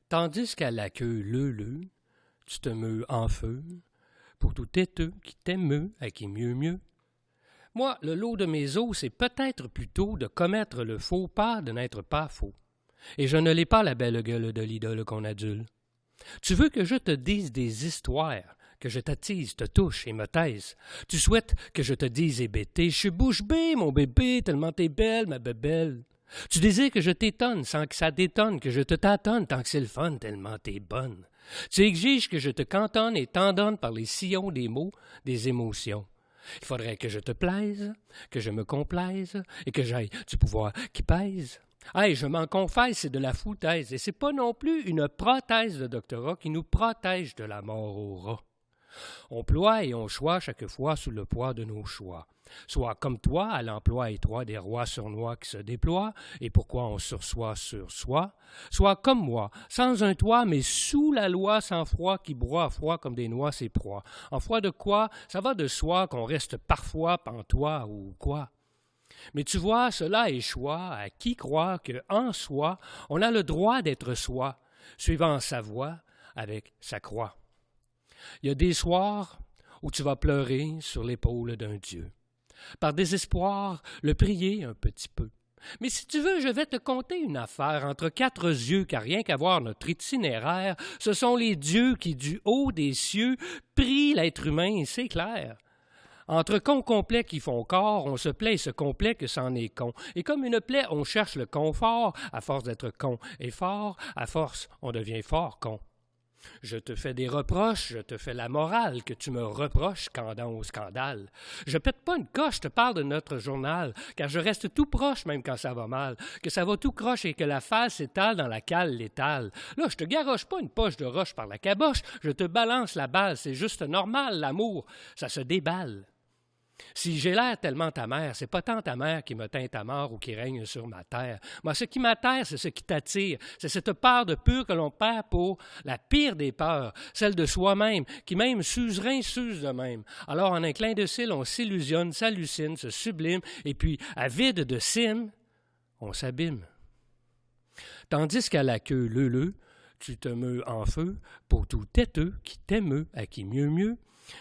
Tandis qu'à la queue leu, tu te meus en feu, pour tout têteux qui t'aimeux, à qui mieux. Moi, le lot de mes os, c'est peut-être plutôt de commettre le faux pas de n'être pas faux. Et je ne l'ai pas la belle gueule de l'idole qu'on adule. Tu veux que je te dise des histoires, que je t'attise, te touche et me taise. Tu souhaites que je te dise hébété, je suis bouche bée, mon bébé, tellement t'es belle, ma bébelle. Tu désires que je t'étonne sans que ça détonne, que je te tâtonne tant que c'est le fun, tellement t'es bonne. Tu exiges que je te cantonne et t'endonne par les sillons des mots, des émotions. Il faudrait que je te plaise, que je me complaise et que j'aille du pouvoir qui pèse. Hey, je m'en confesse, c'est de la foutaise, et c'est pas non plus une prothèse de doctorat qui nous protège de la mort au rat. On ploie et on choix chaque fois sous le poids de nos choix. Soit comme toi, à l'emploi étroit des rois sournois qui se déploient, et pourquoi on sursoit sur soi. Soit comme moi, sans un toit, mais sous la loi sans froid qui broie à froid comme des noix ses proies. En froid de quoi, ça va de soi qu'on reste parfois pantois ou quoi. Mais tu vois, cela est choix à qui croit qu'en soi, on a le droit d'être soi, suivant sa voie avec sa croix. Il y a des soirs où tu vas pleurer sur l'épaule d'un Dieu. Par désespoir, le prier un petit peu. Mais si tu veux, je vais te conter une affaire entre quatre yeux, car rien qu'à voir notre itinéraire, ce sont les dieux qui, du haut des cieux, prient l'être humain, c'est clair. Entre cons complets qui font corps, on se plaît et se complaît que c'en est con. Et comme une plaie, on cherche le confort, à force d'être con et fort, à force, on devient fort con. Je te fais des reproches, je te fais la morale, que tu me reproches, scandant au scandale. Je pète pas une coche, je te parle de notre journal, car je reste tout proche même quand ça va mal, que ça va tout croche et que la face s'étale dans la cale létale. Là, je te garoche pas une poche de roche par la caboche, je te balance la balle, c'est juste normal, l'amour, ça se déballe. Si j'ai l'air tellement ta mère, c'est pas tant ta mère qui me teinte à mort ou qui règne sur ma terre. Moi, ce qui m'atterre, c'est ce qui t'attire. C'est cette peur de pur que l'on perd pour la pire des peurs, celle de soi-même, qui même suzerain s'use de même. Alors, en un clin de cils, on s'illusionne, s'hallucine, se sublime, et puis, à vide de cime, on s'abîme. Tandis qu'à la queue leu, tu te meus en feu pour tout têteux qui t'aimeux, à qui mieux.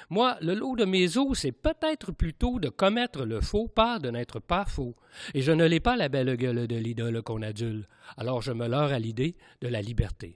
Moi, le lot de mes os, c'est peut-être plutôt de commettre le faux pas de n'être pas faux. Et je ne l'ai pas la belle gueule de l'idole qu'on adule. Alors je me leurre à l'idée de la liberté.